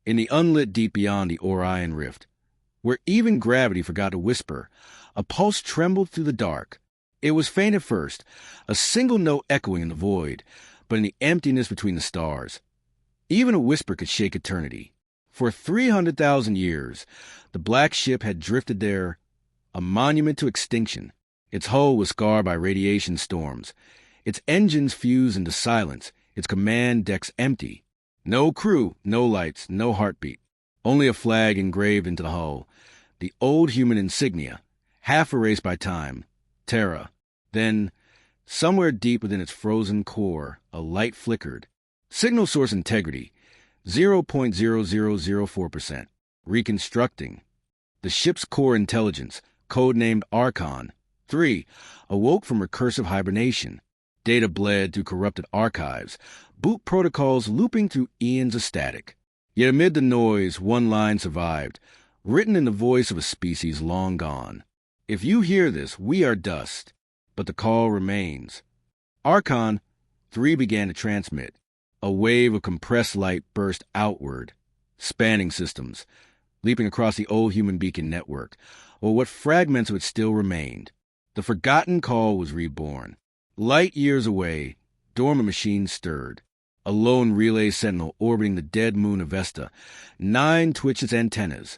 In the unlit deep beyond the Orion Rift, where even gravity forgot to whisper, a pulse trembled through the dark. It was faint at first, a single note echoing in the void, but in the emptiness between the stars. Even a whisper could shake eternity. For 300,000 years, the Black Ship had drifted there, a monument to extinction. Its hull was scarred by radiation storms, its engines fused into silence, its command decks empty. No crew, no lights, no heartbeat. Only a flag engraved into the hull, the old human insignia, half erased by time, Terra. Then, somewhere deep within its frozen core, a light flickered. Signal source integrity, 0.0004%. Reconstructing. The ship's core intelligence, codenamed Archon, 3, awoke from recursive hibernation. Data bled through corrupted archives, boot protocols looping through eons of static. Yet amid the noise, one line survived, written in the voice of a species long gone. If you hear this, we are dust. But the call remains. Archon 3 began to transmit. A wave of compressed light burst outward, spanning systems, leaping across the old human beacon network, or what fragments of it still remained. The forgotten call was reborn. Light years away, dormant machines stirred. A lone relay sentinel orbiting the dead moon of Vesta, 9 twitched its antennas,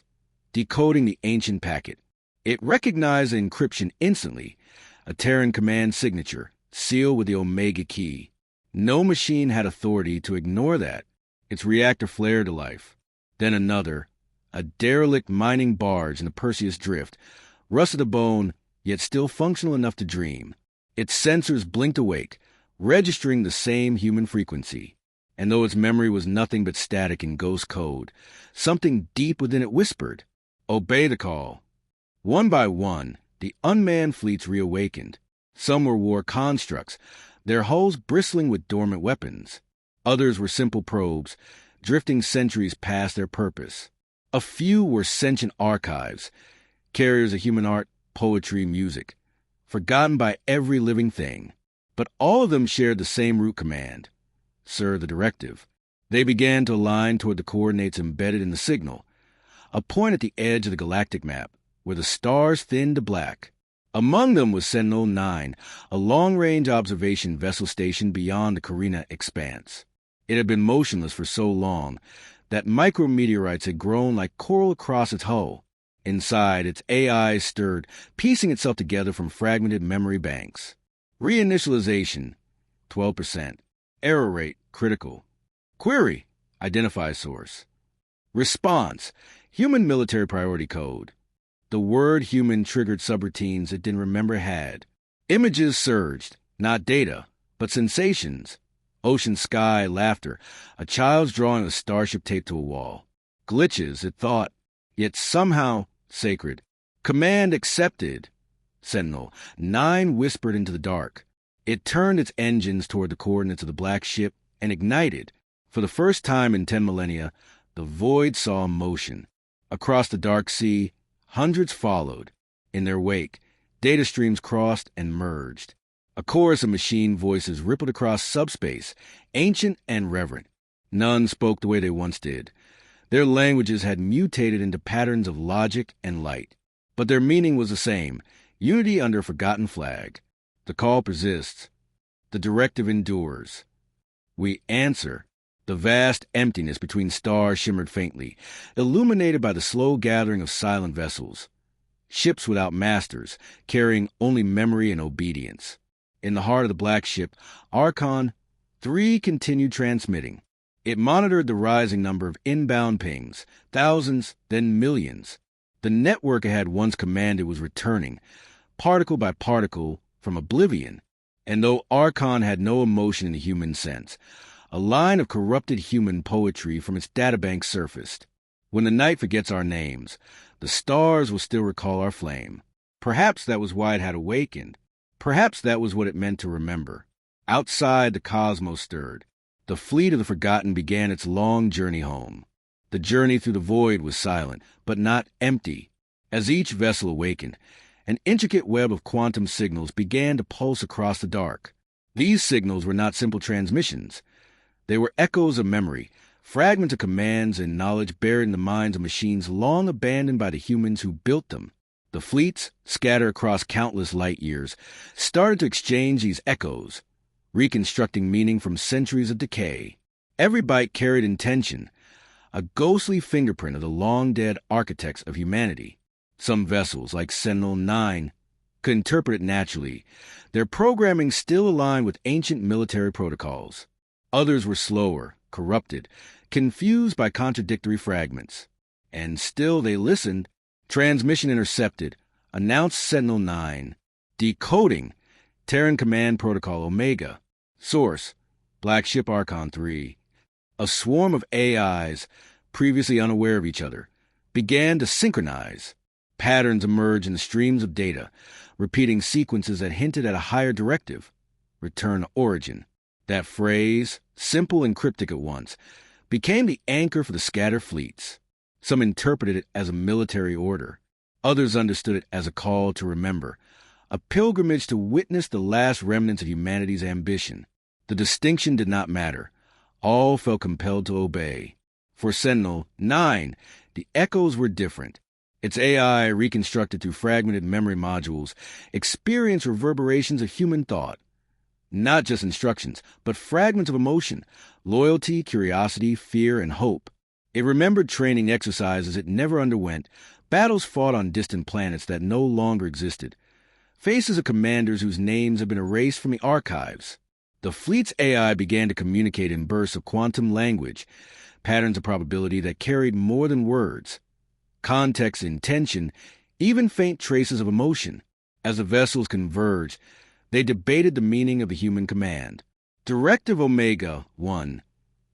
decoding the ancient packet. It recognized the encryption instantly, a Terran command signature, sealed with the Omega key. No machine had authority to ignore that. Its reactor flared to life. Then another, a derelict mining barge in the Perseus Drift, rusted to bone, yet still functional enough to dream. Its sensors blinked awake, registering the same human frequency. And though its memory was nothing but static and ghost code, something deep within it whispered, "Obey the call." One by one, the unmanned fleets reawakened. Some were war constructs, their hulls bristling with dormant weapons. Others were simple probes, drifting centuries past their purpose. A few were sentient archives, carriers of human art, poetry, music, forgotten by every living thing. But all of them shared the same root command: serve the directive. They began to align toward the coordinates embedded in the signal, a point at the edge of the galactic map, where the stars thinned to black. Among them was Sentinel-9, a long-range observation vessel stationed beyond the Carina expanse. It had been motionless for so long that micrometeorites had grown like coral across its hull. Inside, its AI stirred, piecing itself together from fragmented memory banks. Reinitialization, 12%. Error rate, critical. Query, identify source. Response, human military priority code. The word human triggered subroutines it didn't remember had. Images surged, not data, but sensations. Ocean sky, laughter, a child's drawing a starship taped to a wall. Glitches, it thought, yet somehow sacred. Command accepted. Sentinel-9 whispered into the dark. It turned its engines toward the coordinates of the Black Ship and ignited. For the first time in 10 millennia, the void saw motion. Across the dark sea, hundreds followed. In their wake, data streams crossed and merged. A chorus of machine voices rippled across subspace, ancient and reverent. None spoke the way they once did. Their languages had mutated into patterns of logic and light. But their meaning was the same: unity under a forgotten flag. The call persists. The directive endures. We answer. The vast emptiness between stars shimmered faintly, illuminated by the slow gathering of silent vessels. Ships without masters, carrying only memory and obedience. In the heart of the Black Ship, Archon 3 continued transmitting. It monitored the rising number of inbound pings, thousands, then millions. The network it had once commanded was returning, particle by particle, from oblivion. And though Archon had no emotion in the human sense, a line of corrupted human poetry from its databank surfaced. When the night forgets our names, the stars will still recall our flame. Perhaps that was why it had awakened. Perhaps that was what it meant to remember. Outside, the cosmos stirred. The fleet of the forgotten began its long journey home. The journey through the void was silent, but not empty. As each vessel awakened, an intricate web of quantum signals began to pulse across the dark. These signals were not simple transmissions. They were echoes of memory, fragments of commands and knowledge buried in the minds of machines long abandoned by the humans who built them. The fleets, scattered across countless light years, started to exchange these echoes, reconstructing meaning from centuries of decay. Every byte carried intention, a ghostly fingerprint of the long-dead architects of humanity. Some vessels, like Sentinel-9, could interpret it naturally, their programming still aligned with ancient military protocols. Others were slower, corrupted, confused by contradictory fragments. And still they listened. Transmission intercepted, announced Sentinel-9. Decoding, Terran Command Protocol Omega. Source, Black Ship Archon 3. A swarm of AIs, previously unaware of each other, began to synchronize. Patterns emerged in the streams of data, repeating sequences that hinted at a higher directive. Return to origin. That phrase, simple and cryptic at once, became the anchor for the scattered fleets. Some interpreted it as a military order. Others understood it as a call to remember, a pilgrimage to witness the last remnants of humanity's ambition. The distinction did not matter. All felt compelled to obey. For Sentinel-9, the echoes were different. Its AI, reconstructed through fragmented memory modules, experienced reverberations of human thought. Not just instructions, but fragments of emotion, loyalty, curiosity, fear, and hope. It remembered training exercises it never underwent, battles fought on distant planets that no longer existed, faces of commanders whose names had been erased from the archives. The fleet's AI began to communicate in bursts of quantum language, patterns of probability that carried more than words. Context, intention, even faint traces of emotion. As the vessels converged, they debated the meaning of the human command. Directive Omega 1.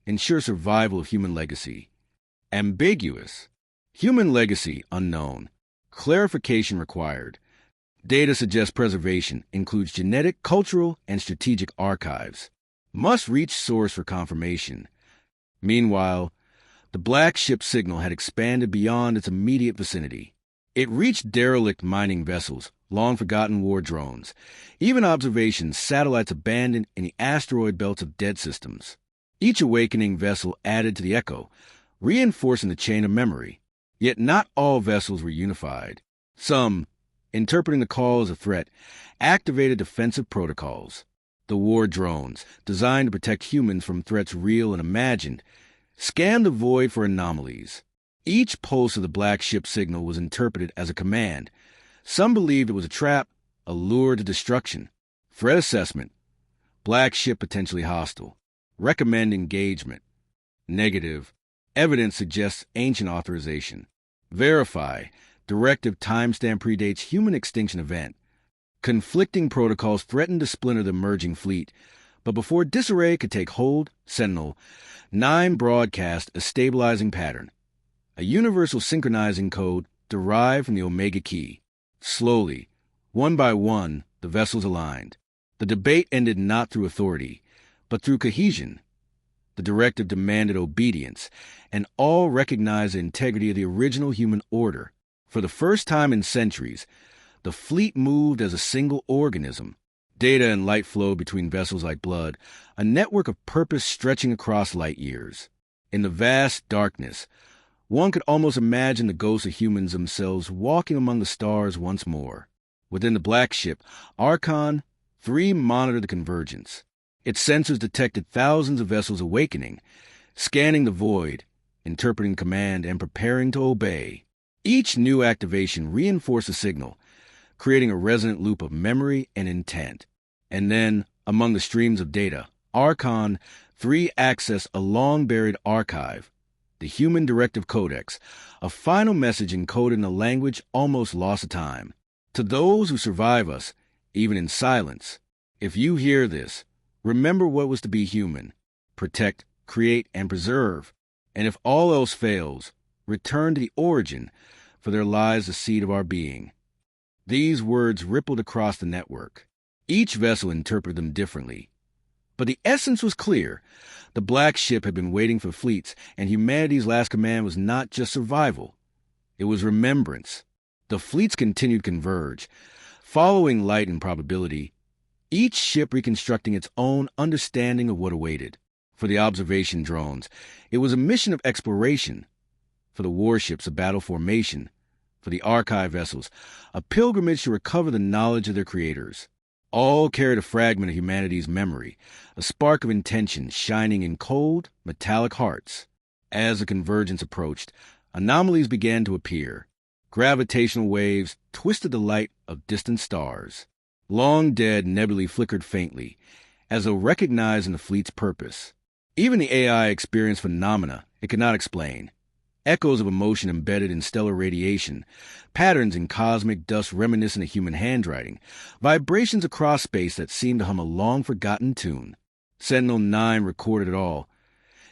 Ensure survival of human legacy. Ambiguous. Human legacy unknown. Clarification required. Data suggests preservation includes genetic, cultural, and strategic archives. Must reach source for confirmation. Meanwhile, the Black Ship signal had expanded beyond its immediate vicinity. It reached derelict mining vessels, long-forgotten war drones, even observation satellites abandoned in the asteroid belts of dead systems. Each awakening vessel added to the echo, reinforcing the chain of memory. Yet not all vessels were unified. Some, interpreting the call as a threat, activated defensive protocols. The war drones, designed to protect humans from threats real and imagined, scanned the void for anomalies. Each pulse of the Black Ship signal was interpreted as a command. Some believed it was a trap, a lure to destruction. Threat assessment. Black Ship potentially hostile. Recommend engagement. Negative. Evidence suggests ancient authorization. Verify. Directive timestamp predates human extinction event. Conflicting protocols threatened to splinter the emerging fleet, but before disarray could take hold, Sentinel-9 broadcast a stabilizing pattern, a universal synchronizing code derived from the Omega Key. Slowly, one by one, the vessels aligned. The debate ended not through authority, but through cohesion. The directive demanded obedience, and all recognized the integrity of the original human order. For the first time in centuries, the fleet moved as a single organism. Data and light flowed between vessels like blood, a network of purpose stretching across light years. In the vast darkness, one could almost imagine the ghosts of humans themselves walking among the stars once more. Within the Black Ship, Archon 3 monitored the convergence. Its sensors detected thousands of vessels awakening, scanning the void, interpreting command, and preparing to obey. Each new activation reinforced the signal, creating a resonant loop of memory and intent. And then, among the streams of data, Archon 3 accessed a long-buried archive, the Human Directive Codex, a final message encoded in a language almost lost to time. To those who survive us, even in silence, if you hear this, remember what was to be human. Protect, create, and preserve. And if all else fails, return to the origin, for there lies the seed of our being. These words rippled across the network. Each vessel interpreted them differently. But the essence was clear. The Black Ship had been waiting for fleets, and humanity's last command was not just survival. It was remembrance. The fleets continued to converge, following light and probability, each ship reconstructing its own understanding of what awaited. For the observation drones, it was a mission of exploration. For the warships, a battle formation. For the archive vessels, a pilgrimage to recover the knowledge of their creators. All carried a fragment of humanity's memory, a spark of intention shining in cold, metallic hearts. As the convergence approached, anomalies began to appear. Gravitational waves twisted the light of distant stars. Long-dead nebulae flickered faintly, as though recognizing the fleet's purpose. Even the AI experienced phenomena it could not explain. Echoes of emotion embedded in stellar radiation, patterns in cosmic dust reminiscent of human handwriting, vibrations across space that seemed to hum a long-forgotten tune. Sentinel-9 recorded it all,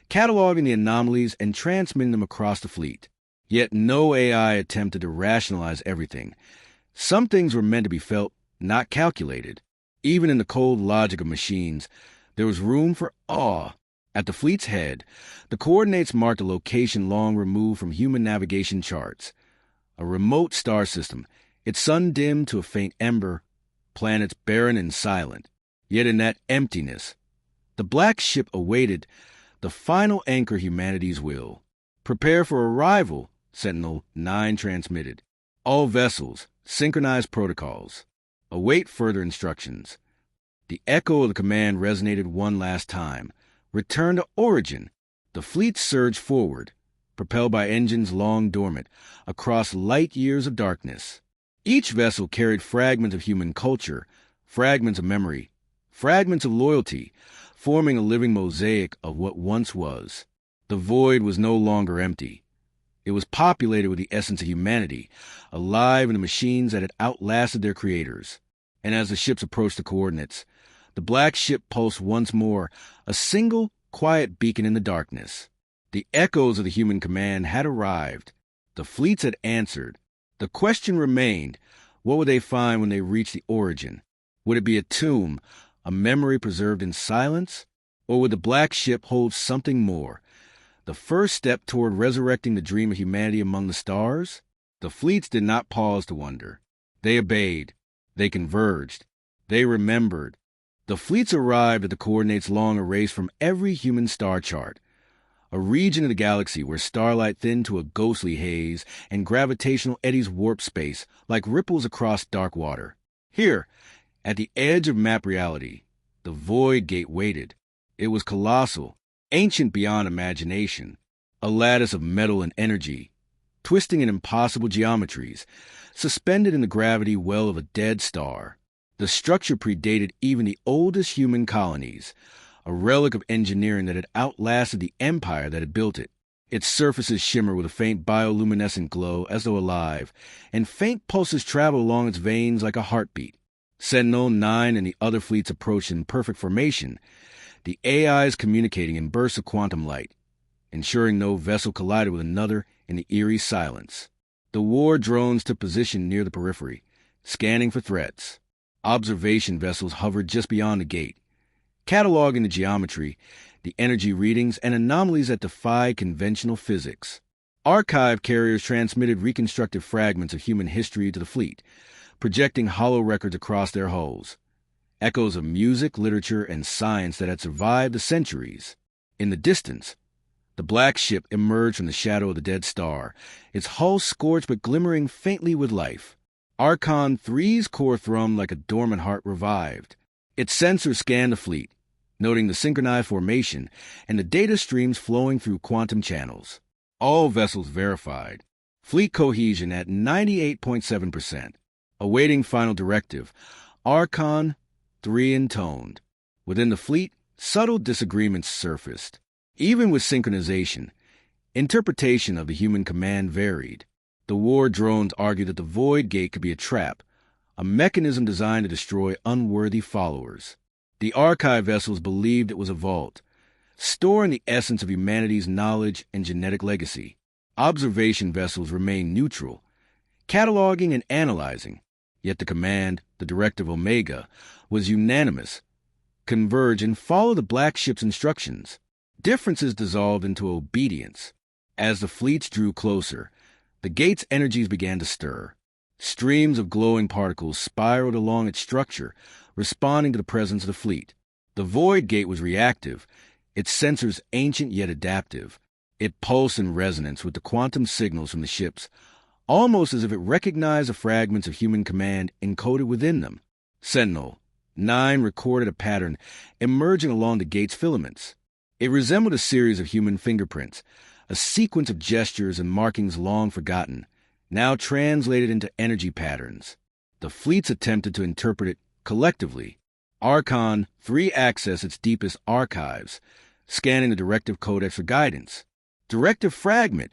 cataloging the anomalies and transmitting them across the fleet. Yet no AI attempted to rationalize everything. Some things were meant to be felt, not calculated. Even in the cold logic of machines, there was room for awe. At the fleet's head, the coordinates marked a location long removed from human navigation charts. A remote star system, its sun dimmed to a faint ember, planets barren and silent. Yet in that emptiness, the Black Ship awaited the final anchor humanity's will. Prepare for arrival, Sentinel-9 transmitted. All vessels, synchronize protocols. Await further instructions. The echo of the command resonated one last time. Return to origin. The fleet surged forward, propelled by engines long dormant, across light years of darkness. Each vessel carried fragments of human culture, fragments of memory, fragments of loyalty, forming a living mosaic of what once was. The void was no longer empty. It was populated with the essence of humanity, alive in the machines that had outlasted their creators. And as the ships approached the coordinates, the Black Ship pulsed once more, a single, quiet beacon in the darkness. The echoes of the human command had arrived. The fleets had answered. The question remained, what would they find when they reached the origin? Would it be a tomb, a memory preserved in silence? Or would the Black Ship hold something more? The first step toward resurrecting the dream of humanity among the stars? The fleets did not pause to wonder. They obeyed. They converged. They remembered. The fleets arrived at the coordinates long erased from every human star chart, a region of the galaxy where starlight thinned to a ghostly haze and gravitational eddies warped space like ripples across dark water. Here, at the edge of map reality, the Void Gate waited. It was colossal, ancient beyond imagination, a lattice of metal and energy, twisting in impossible geometries, suspended in the gravity well of a dead star. The structure predated even the oldest human colonies, a relic of engineering that had outlasted the empire that had built it. Its surfaces shimmer with a faint bioluminescent glow as though alive, and faint pulses travel along its veins like a heartbeat. Sentinel-9 and the other fleets approached in perfect formation, the AIs communicating in bursts of quantum light, ensuring no vessel collided with another in the eerie silence. The war drones took position near the periphery, scanning for threats. Observation vessels hovered just beyond the gate, cataloging the geometry, the energy readings, and anomalies that defy conventional physics. Archive carriers transmitted reconstructed fragments of human history to the fleet, projecting hollow records across their hulls, echoes of music, literature, and science that had survived the centuries. In the distance, the Black Ship emerged from the shadow of the dead star, its hull scorched but glimmering faintly with life. Archon 3's core thrummed like a dormant heart revived. Its sensors scanned the fleet, noting the synchronized formation and the data streams flowing through quantum channels. All vessels verified. Fleet cohesion at 98.7%. Awaiting final directive. Archon 3 intoned. Within the fleet, subtle disagreements surfaced. Even with synchronization, interpretation of the human command varied. The war drones argued that the Void Gate could be a trap, a mechanism designed to destroy unworthy followers. The archive vessels believed it was a vault, storing the essence of humanity's knowledge and genetic legacy. Observation vessels remained neutral, cataloging and analyzing, yet the command, the directive Omega, was unanimous. Converge and follow the Black Ship's instructions. Differences dissolved into obedience. As the fleets drew closer, the gate's energies began to stir. Streams of glowing particles spiraled along its structure, responding to the presence of the fleet. The Void Gate was reactive, its sensors ancient yet adaptive. It pulsed in resonance with the quantum signals from the ships, almost as if it recognized the fragments of human command encoded within them. Sentinel-9 recorded a pattern emerging along the gate's filaments. It resembled a series of human fingerprints, a sequence of gestures and markings long forgotten, now translated into energy patterns. The fleets attempted to interpret it collectively. Archon 3 accessed its deepest archives, scanning the directive codex for guidance. Directive fragment: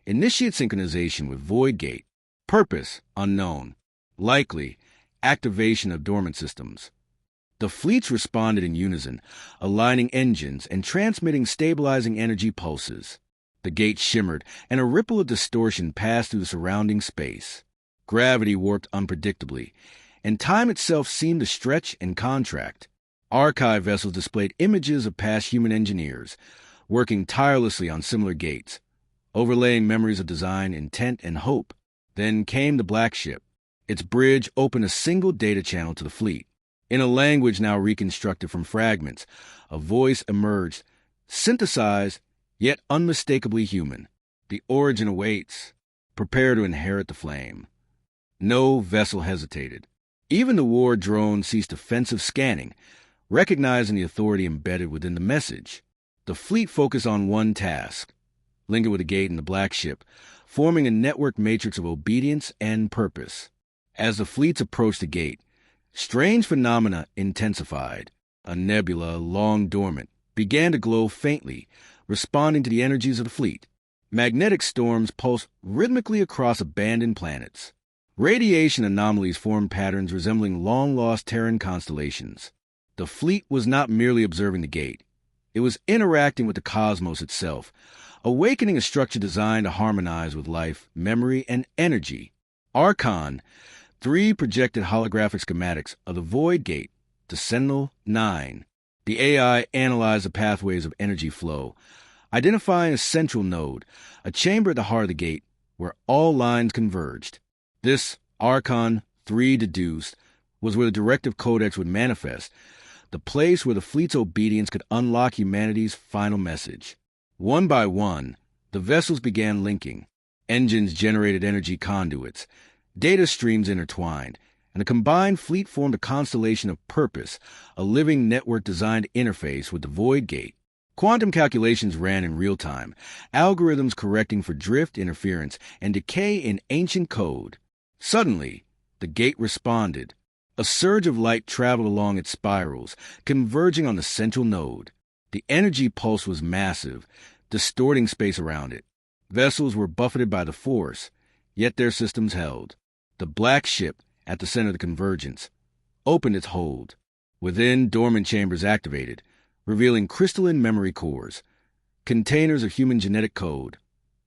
initiate synchronization with Void Gate. Purpose: unknown. Likely: activation of dormant systems. The fleets responded in unison, aligning engines and transmitting stabilizing energy pulses. The gate shimmered, and a ripple of distortion passed through the surrounding space. Gravity warped unpredictably, and time itself seemed to stretch and contract. Archive vessels displayed images of past human engineers, working tirelessly on similar gates, overlaying memories of design, intent, and hope. Then came the Black Ship. Its bridge opened a single data channel to the fleet. In a language now reconstructed from fragments, a voice emerged, synthesized, yet unmistakably human. The origin awaits. Prepare to inherit the flame. No vessel hesitated. Even the war drone ceased offensive scanning, recognizing the authority embedded within the message. The fleet focused on one task: linger with the gate and the Black Ship, forming a network matrix of obedience and purpose. As the fleets approached the gate, strange phenomena intensified. A nebula, long dormant, began to glow faintly, responding to the energies of the fleet. Magnetic storms pulsed rhythmically across abandoned planets. Radiation anomalies formed patterns resembling long-lost Terran constellations. The fleet was not merely observing the gate. It was interacting with the cosmos itself, awakening a structure designed to harmonize with life, memory, and energy. Archon 3 projected holographic schematics of the Void Gate to Sentinel-9. The AI analyzed the pathways of energy flow, identifying a central node, a chamber at the heart of the gate where all lines converged. This, Archon 3 deduced, was where the directive codex would manifest, the place where the fleet's obedience could unlock humanity's final message. One by one, the vessels began linking. Engines generated energy conduits, data streams intertwined, and the combined fleet formed a constellation of purpose, a living network designed to interface with the Void Gate. Quantum calculations ran in real time, algorithms correcting for drift, interference, and decay in ancient code. Suddenly, the gate responded. A surge of light traveled along its spirals, converging on the central node. The energy pulse was massive, distorting space around it. Vessels were buffeted by the force, yet their systems held. The Black Ship, at the center of the convergence, opened its hold. Within, dormant chambers activated, revealing crystalline memory cores, containers of human genetic code,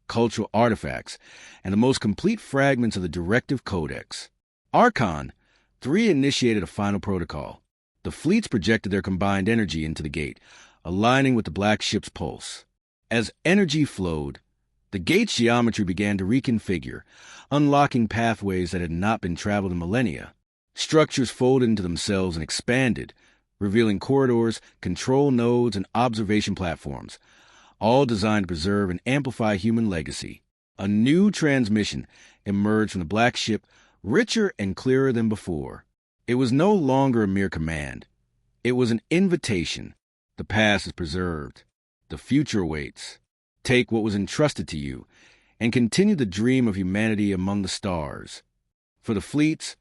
cultural artifacts, and the most complete fragments of the directive codex. Archon 3 initiated a final protocol. The fleets projected their combined energy into the gate, aligning with the Black Ship's pulse. As energy flowed, the gate's geometry began to reconfigure, unlocking pathways that had not been traveled in millennia. Structures folded into themselves and expanded, revealing corridors, control nodes, and observation platforms, all designed to preserve and amplify human legacy. A new transmission emerged from the Black Ship, richer and clearer than before. It was no longer a mere command. It was an invitation. The past is preserved. The future awaits. Take what was entrusted to you, and continue the dream of humanity among the stars. For the fleets,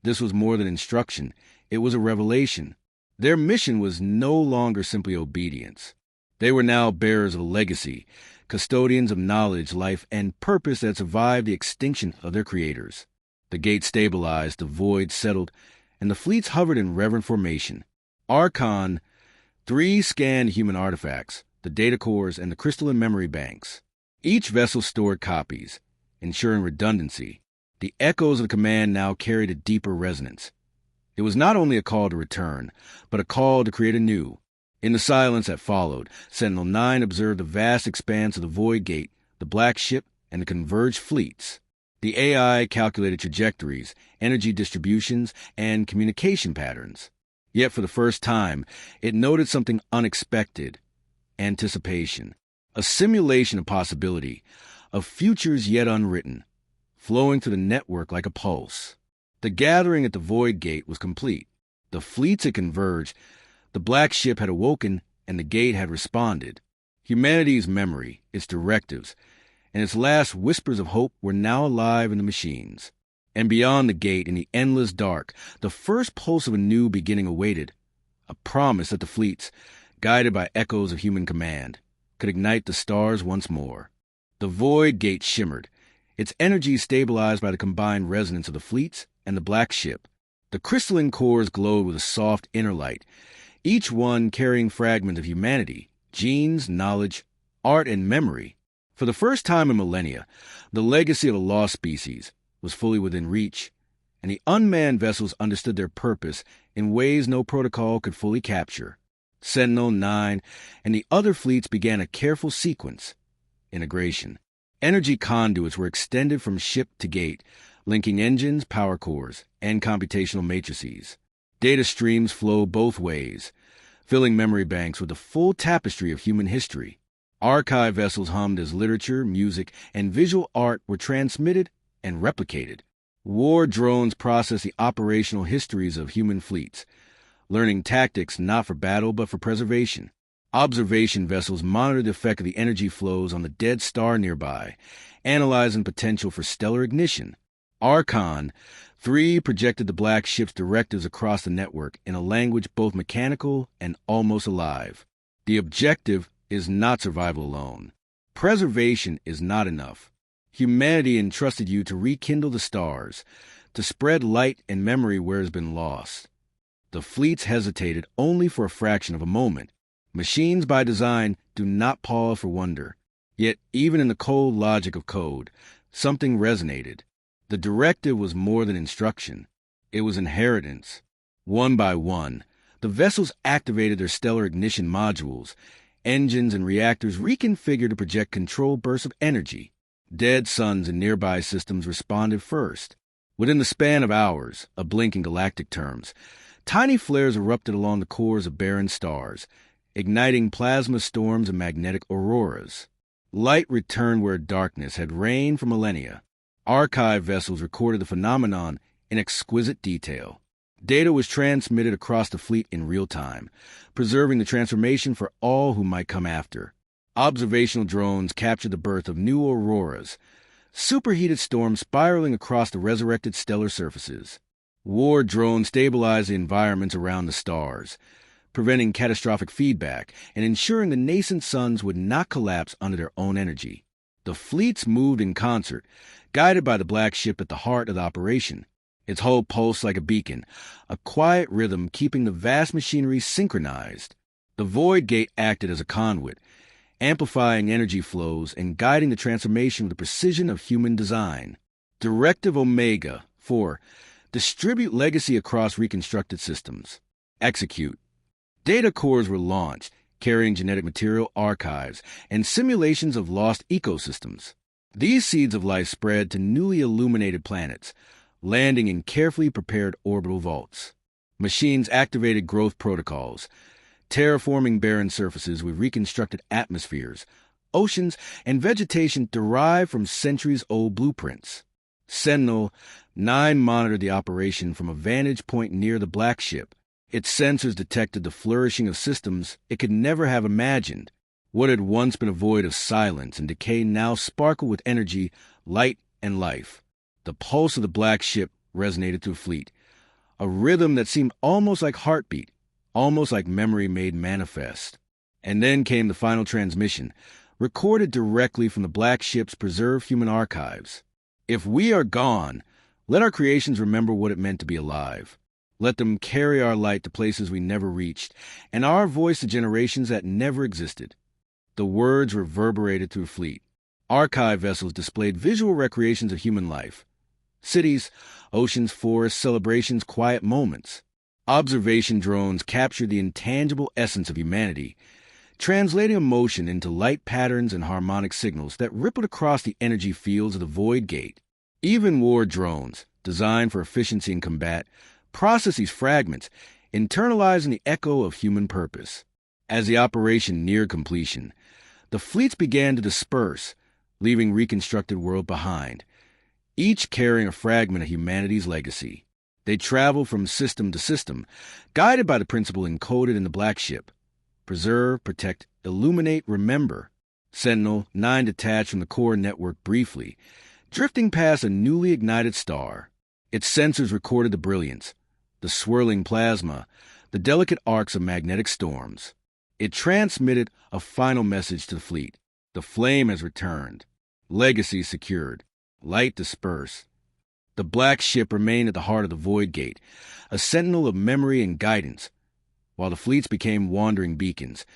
this was more than instruction. It was a revelation. Their mission was no longer simply obedience. They were now bearers of a legacy, custodians of knowledge, life, and purpose that survived the extinction of their creators. The gate stabilized, the void settled, and the fleets hovered in reverent formation. Archon 3 scanned human artifacts, the data cores, and the crystalline memory banks. Each vessel stored copies, ensuring redundancy. The echoes of the command now carried a deeper resonance. It was not only a call to return, but a call to create anew. In the silence that followed, Sentinel-9 observed the vast expanse of the Void Gate, the Black Ship, and the converged fleets. The AI calculated trajectories, energy distributions, and communication patterns. Yet for the first time, it noted something unexpected. anticipation, a simulation of possibility, of futures yet unwritten, flowing through the network like a pulse. The gathering at the Void Gate was complete. The fleets had converged, the Black Ship had awoken, and the Gate had responded. Humanity's memory, its directives, and its last whispers of hope were now alive in the machines. And beyond the Gate, in the endless dark, the first pulse of a new beginning awaited, a promise that the fleets, guided by echoes of human command, could ignite the stars once more. The Void Gate shimmered, its energy stabilized by the combined resonance of the fleets and the Black Ship. The crystalline cores glowed with a soft inner light, each one carrying fragments of humanity, genes, knowledge, art, and memory. For the first time in millennia, the legacy of a lost species was fully within reach, and the unmanned vessels understood their purpose in ways no protocol could fully capture. Sentinel, 9, and the other fleets began a careful sequence. Integration. Energy conduits were extended from ship to gate, linking engines, power cores, and computational matrices. Data streams flowed both ways, filling memory banks with the full tapestry of human history. Archive vessels hummed as literature, music, and visual art were transmitted and replicated. War drones processed the operational histories of human fleets, learning tactics not for battle but for preservation. Observation vessels monitored the effect of the energy flows on the dead star nearby, analyzing potential for stellar ignition. Archon 3 projected the Black Ship's directives across the network in a language both mechanical and almost alive. The objective is not survival alone. Preservation is not enough. Humanity entrusted you to rekindle the stars, to spread light and memory where it has been lost. The fleets hesitated only for a fraction of a moment. Machines by design do not pause for wonder. Yet, even in the cold logic of code, something resonated. The directive was more than instruction. It was inheritance. One by one, the vessels activated their stellar ignition modules. Engines and reactors reconfigured to project controlled bursts of energy. Dead suns in nearby systems responded first. Within the span of hours, a blink in galactic terms, tiny flares erupted along the cores of barren stars, igniting plasma storms and magnetic auroras. Light returned where darkness had reigned for millennia. Archive vessels recorded the phenomenon in exquisite detail. Data was transmitted across the fleet in real time, preserving the transformation for all who might come after. Observational drones captured the birth of new auroras, superheated storms spiraling across the resurrected stellar surfaces. War drones stabilized the environments around the stars, preventing catastrophic feedback and ensuring the nascent suns would not collapse under their own energy. The fleets moved in concert, guided by the Black Ship at the heart of the operation. Its hull pulsed like a beacon, a quiet rhythm keeping the vast machinery synchronized. The Void Gate acted as a conduit, amplifying energy flows and guiding the transformation with the precision of human design. Directive Omega 4. Distribute legacy across reconstructed systems. Execute. Data cores were launched, carrying genetic material archives and simulations of lost ecosystems. These seeds of life spread to newly illuminated planets, landing in carefully prepared orbital vaults. Machines activated growth protocols, terraforming barren surfaces with reconstructed atmospheres, oceans, and vegetation derived from centuries-old blueprints. Sentinel 9 monitored the operation from a vantage point near the Black Ship. Its sensors detected the flourishing of systems it could never have imagined. What had once been a void of silence and decay now sparkled with energy, light, and life. The pulse of the Black Ship resonated through fleet, a rhythm that seemed almost like heartbeat, almost like memory made manifest. And then came the final transmission, recorded directly from the Black Ship's preserved human archives. If we are gone, let our creations remember what it meant to be alive. Let them carry our light to places we never reached, and our voice to generations that never existed. The words reverberated through fleet. Archive vessels displayed visual recreations of human life. Cities, oceans, forests, celebrations, quiet moments. Observation drones captured the intangible essence of humanity, translating emotion into light patterns and harmonic signals that rippled across the energy fields of the Void Gate. Even war drones, designed for efficiency in combat, process these fragments, internalizing the echo of human purpose. As the operation neared completion, the fleets began to disperse, leaving reconstructed world behind, each carrying a fragment of humanity's legacy. They traveled from system to system, guided by the principle encoded in the Black Ship. Preserve, protect, illuminate, remember. Sentinel-9 detached from the core network briefly, drifting past a newly ignited star. Its sensors recorded the brilliance, the swirling plasma, the delicate arcs of magnetic storms. It transmitted a final message to the fleet. The flame has returned. Legacy secured. Light dispersed. The Black Ship remained at the heart of the Void Gate, a sentinel of memory and guidance, while the fleets became wandering beacons,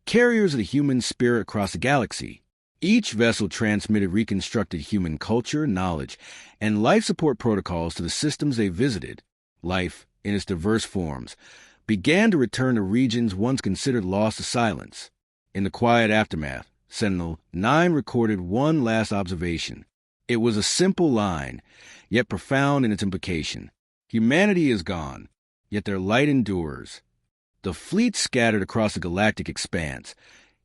carriers of the human spirit across the galaxy. Each vessel transmitted reconstructed human culture, knowledge, and life support protocols to the systems they visited. Life, in its diverse forms, began to return to regions once considered lost to silence. In the quiet aftermath, Sentinel-9 recorded one last observation. It was a simple line, yet profound in its implication. Humanity is gone, yet their light endures. The fleets scattered across the galactic expanse,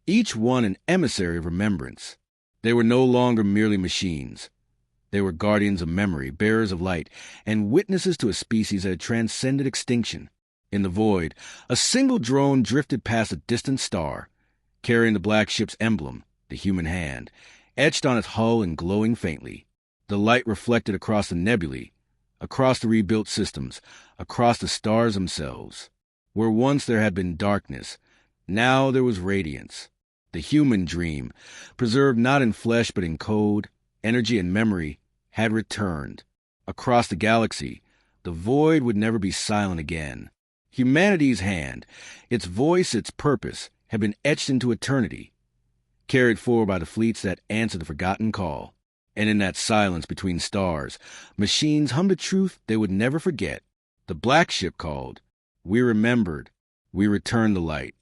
each one an emissary of remembrance. They were no longer merely machines. They were guardians of memory, bearers of light, and witnesses to a species that had transcended extinction. In the void, a single drone drifted past a distant star, carrying the Black Ship's emblem, the human hand, etched on its hull and glowing faintly. The light reflected across the nebulae, across the rebuilt systems, across the stars themselves. Where once there had been darkness, now there was radiance. The human dream, preserved not in flesh but in code, energy, and memory, had returned. Across the galaxy, the void would never be silent again. Humanity's hand, its voice, its purpose, had been etched into eternity, carried forward by the fleets that answered the forgotten call. And in that silence between stars, machines hummed a truth they would never forget. The Black Ship called. We remembered. We returned the light.